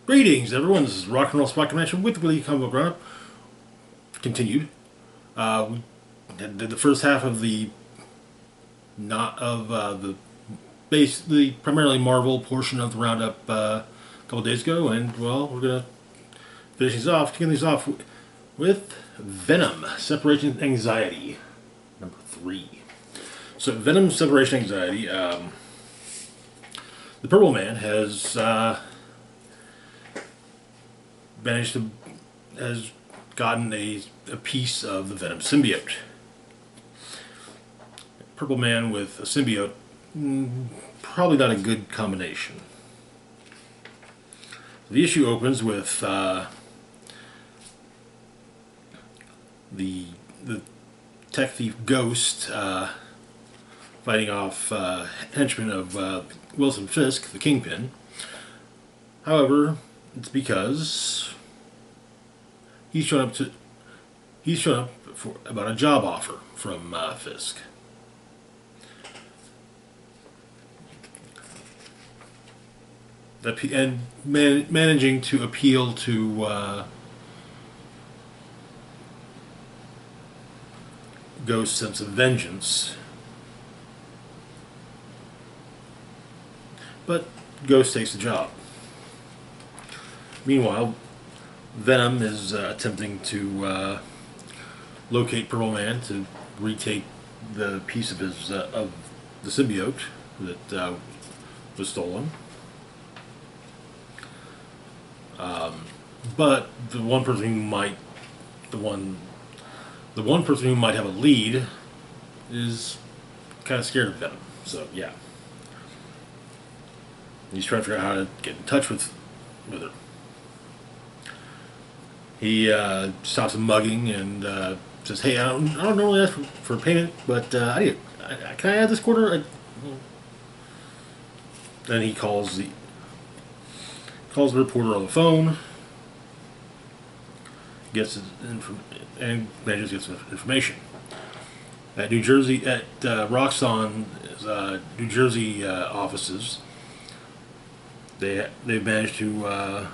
Greetings, everyone. This is Rock and Roll Spot Convention with the Weekly Comic Book Roundup. Continued. We did the first half of the the primarily Marvel portion of the roundup a couple days ago, and well, we're gonna kick these off with Venom: Separation Anxiety, number 3. So, Venom: Separation Anxiety. The Purple Man has has gotten a piece of the Venom symbiote. Purple Man with a symbiote, probably not a good combination. The issue opens with the tech thief Ghost fighting off henchmen of Wilson Fisk, the Kingpin. However, it's because he's shown up for about a job offer from Fisk. And managing to appeal to Ghost's sense of vengeance. But Ghost takes the job. Meanwhile, Venom is attempting to locate Purple Man to retake the piece of his of the symbiote that was stolen. But the one person who might have a lead is kind of scared of Venom. So yeah, he's trying to figure out how to get in touch with her. He stops him mugging and says, "Hey, I don't normally ask for payment, but can I have this quarter?" Then he calls the reporter on the phone, and manages to get some information. At Roxxon's New Jersey offices, they've managed to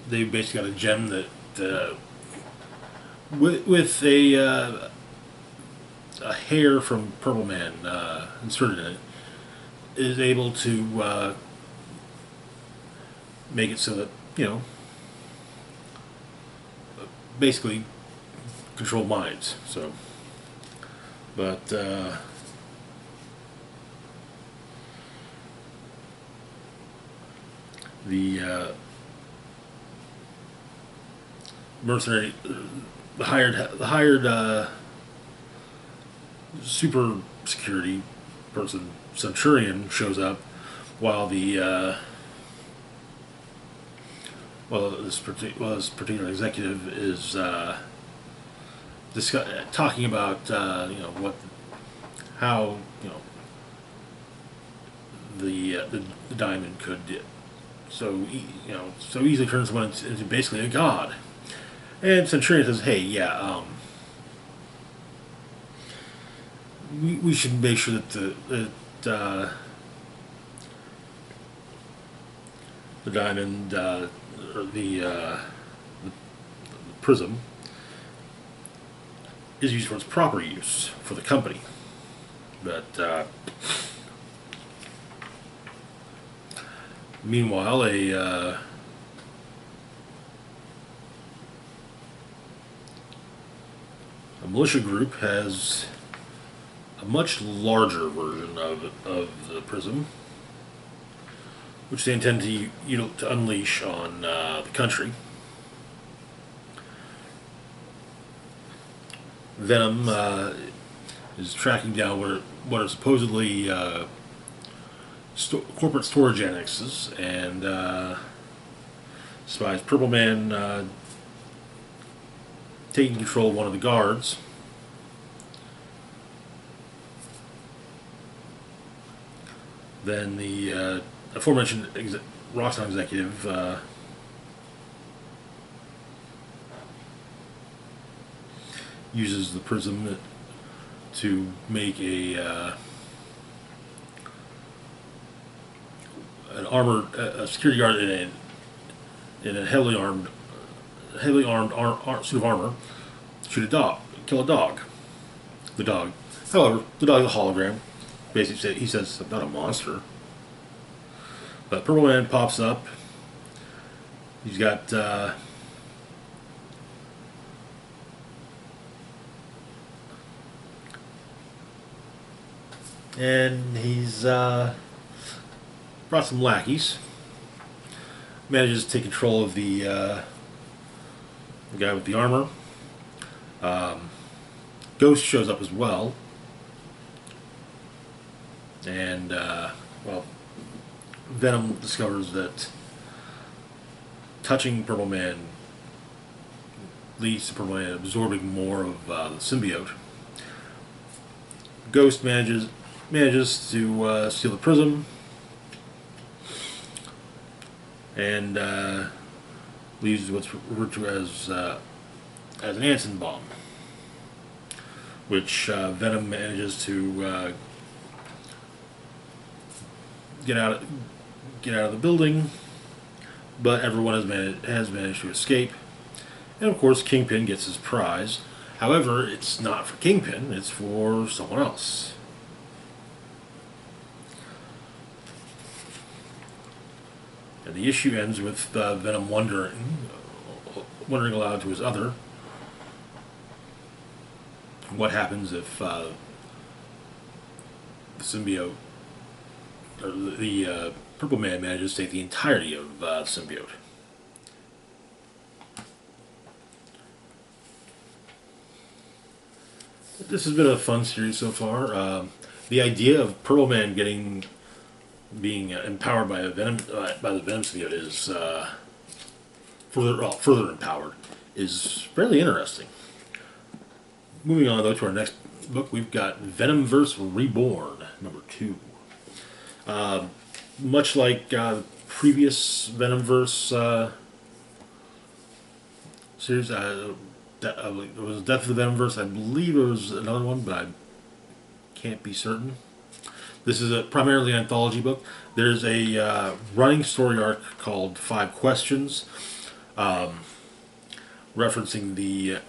they basically got a gem that with a hair from Purple Man inserted in it, is able to make it so that, basically control minds. So, but the mercenary, the hired super security person, Centurion, shows up while this particular executive is talking about how the diamond could so easily turn someone into basically a god. And Centurion says, "Hey, yeah, we should make sure that the diamond or the prism is used for its proper use for the company." But meanwhile, a militia group has a much larger version of the prism, which they intend to unleash on the country. Venom is tracking down what are supposedly corporate storage annexes, and spies Purple Man taking control of one of the guards. Then the aforementioned Roxxon executive uses the prism to make a an armored a security guard in a heavily armed suit of armor shoot a dog, kill a dog. The dog, however, the dog is a hologram. Basically, he says not a monster. But Purple Man pops up. He's got and he's brought some lackeys. Manages to take control of the guy with the armor. Ghost shows up as well, and well, Venom discovers that touching Purple Man leads to Purple Man absorbing more of the symbiote. Ghost manages to steal the prism and leaves what's referred to as an Anson bomb, which Venom manages to get out of the building, but everyone has managed to escape, and of course Kingpin gets his prize. However, it's not for Kingpin; it's for someone else. And the issue ends with Venom wondering aloud to his other, what happens if the symbiote, or the Purple Man manages to take the entirety of the symbiote. This has been a fun series so far. The idea of Purple Man being empowered by the Venom symbiote is further empowered is fairly interesting. Moving on though to our next book, we've got Venomverse Reborn #2. Much like previous Venomverse series, it was Death of the Venomverse. I believe it was another one, but I can't be certain. This is primarily an anthology book. There's a running story arc called 5 Questions, referencing the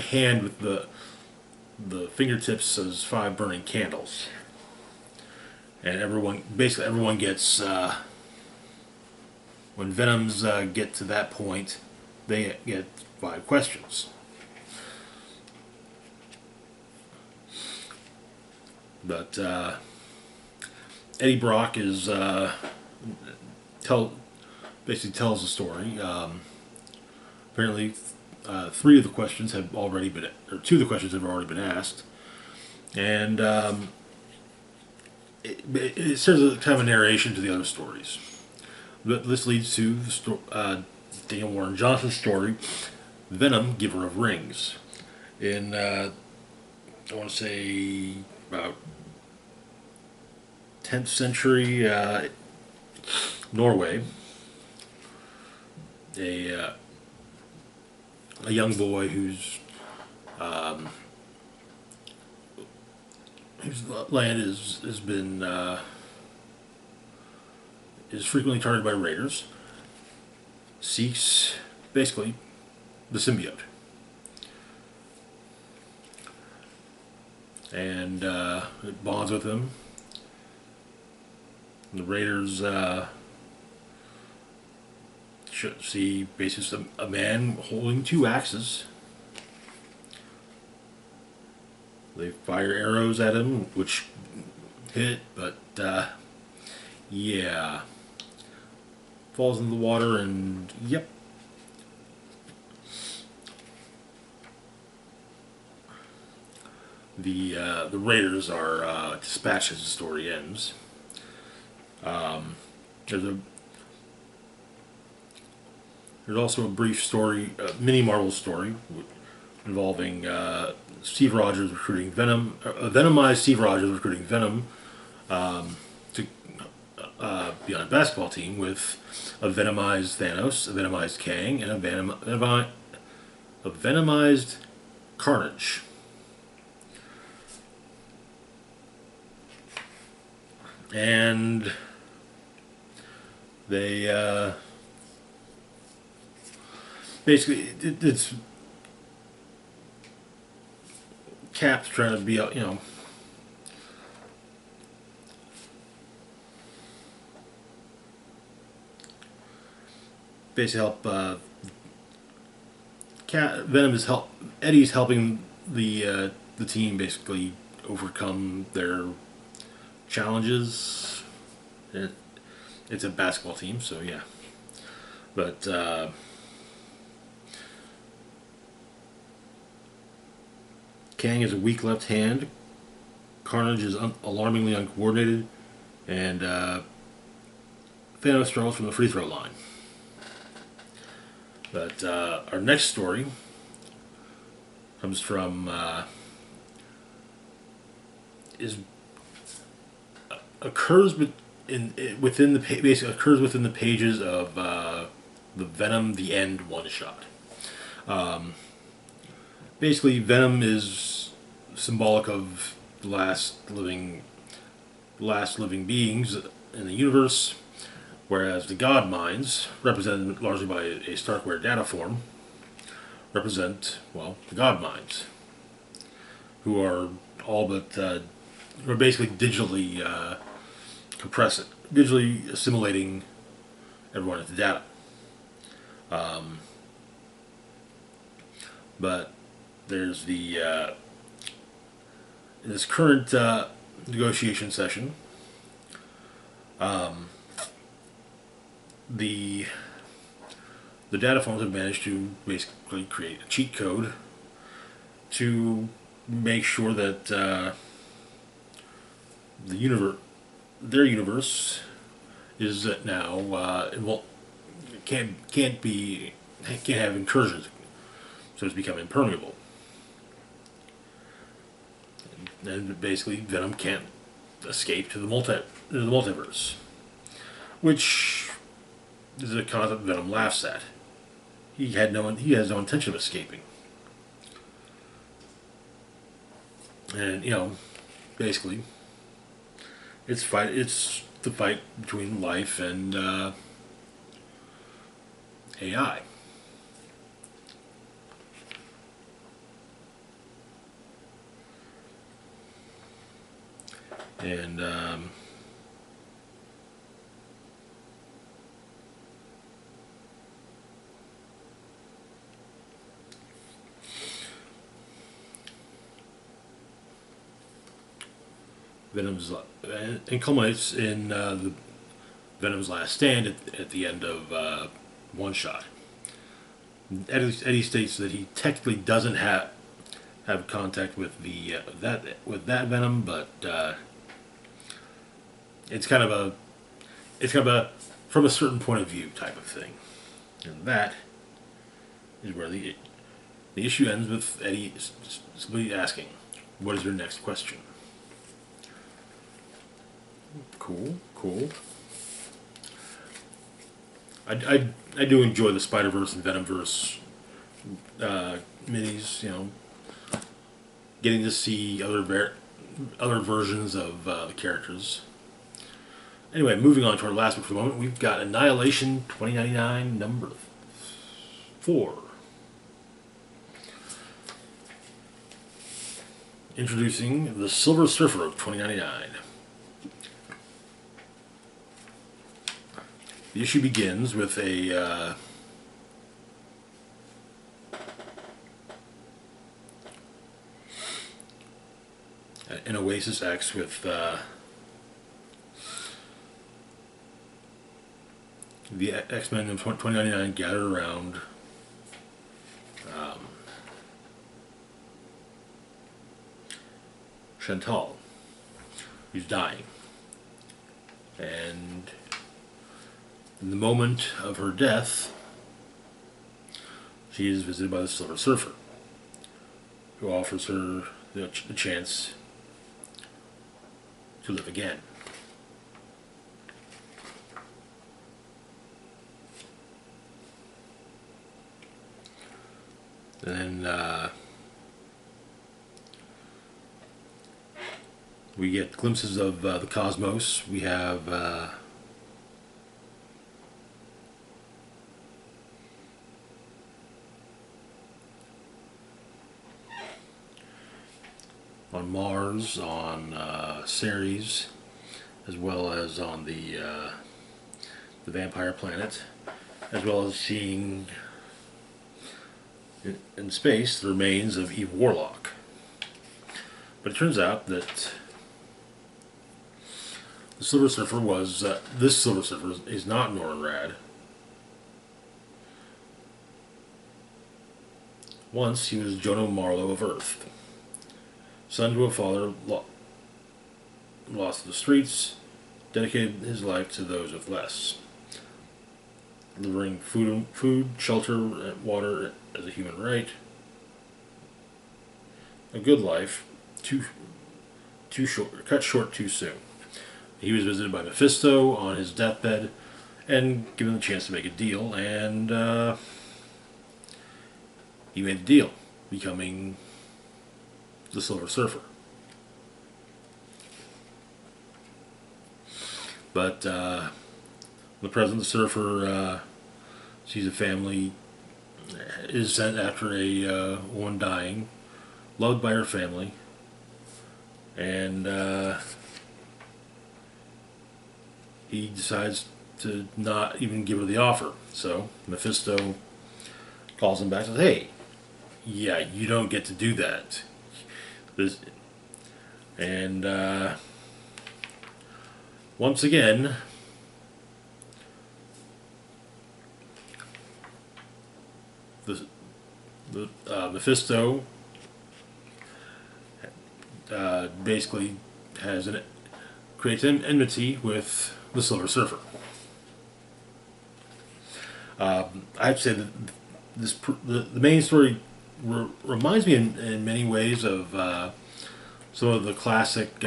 hand with the fingertips as 5 burning candles, and everyone gets when Venoms get to that point, they get 5 questions. But Eddie Brock is basically tells the story. Apparently, 2 of the questions have already been asked, and it serves as kind of a narration to the other stories. But this leads to Daniel Warren Johnson's story, Venom, Giver of Rings, in I want to say about 10th century Norway. A young boy whose land is frequently targeted by raiders, seeks basically the symbiote, and it bonds with him. And the raiders see basically a man holding 2 axes. They fire arrows at him, which hit, but yeah, falls into the water, and yep. The raiders are dispatched as the story ends. There's also a brief story, mini Marvel story, involving Steve Rogers recruiting Venom, Venomized Steve Rogers recruiting Venom to be on a basketball team with a Venomized Thanos, a Venomized Kang, and a Venomized Carnage. and they basically it's Cap's trying to be, basically help. Venom is help. Eddie's helping the team basically overcome their challenges. It's a basketball team, so yeah. But Kang has a weak left hand. Carnage is alarmingly uncoordinated, and Thanos struggles from the free throw line. But our next story comes from is occurs within the basically occurs within the pages of the Venom the End one shot. Basically, Venom is symbolic of the last living beings in the universe, whereas the God Minds, represented largely by a Starkware data form, represent, well, the God Minds, who are all but who are basically digitally digitally assimilating everyone into data. But there's in this current negotiation session, the data forms have managed to basically create a cheat code to make sure that their universe is now can't have incursions, so it's become impermeable. And basically, Venom can't escape to the multiverse, which is a concept Venom laughs at. He has no intention of escaping, and basically, it's the fight between life and AI. And Venom's and culminates in the Venom's last stand at the end of one shot. Eddie states that he technically doesn't have contact with that Venom, but it's kind of a from a certain point of view type of thing, and that is where the issue ends with Eddie simply asking, "What is your next question?" Cool. I do enjoy the Spider-Verse and Venomverse minis. Getting to see other versions of the characters. Anyway, moving on to our last book for the moment, we've got Annihilation 2099 number 4. Introducing the Silver Surfer of 2099. The issue begins with an Oasis X with the X-Men of 2099 gathered around Chantal, who's dying. And in the moment of her death, she is visited by the Silver Surfer, who offers her the chance to live again. And then We get glimpses of the cosmos. We have on Mars, on Ceres, as well as on the vampire planet, as well as seeing in space the remains of Eve Warlock. But it turns out that the Silver Surfer was this Silver Surfer is not Norrin Radd. Once he was Jonah Marlowe of Earth, son to a father lost in the streets, dedicated his life to those with less, delivering food, shelter, and water as a human right. A good life, too short, cut short too soon. He was visited by Mephisto on his deathbed, and given the chance to make a deal, and he made the deal, becoming the Silver Surfer. But the present Surfer sees a family, is sent after a woman dying, loved by her family, and he decides to not even give her the offer. So Mephisto calls him back and says, "Hey, yeah, you don't get to do that." And once again, Mephisto basically creates an enmity with the Silver Surfer. I have to say that the main story reminds me in many ways of some of the classic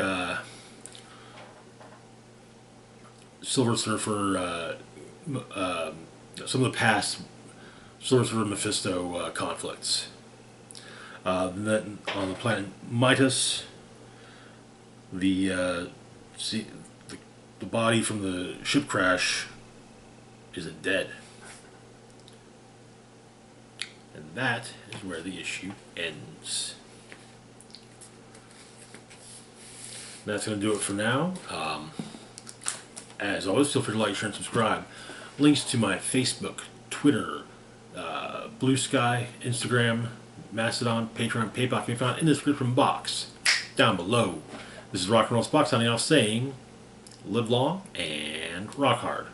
Silver Surfer, some of the past Silver Surfer Mephisto conflicts. Then on the planet Midas, the body from the ship crash isn't dead. And that is where the issue ends. That's going to do it for now. As always, feel free to like, share, and subscribe. Links to my Facebook, Twitter, Blue Sky, Instagram, Mastodon, Patreon, PayPal can be found in the description box down below. This is Rock and Roll Spock signing off saying, live long and rock hard.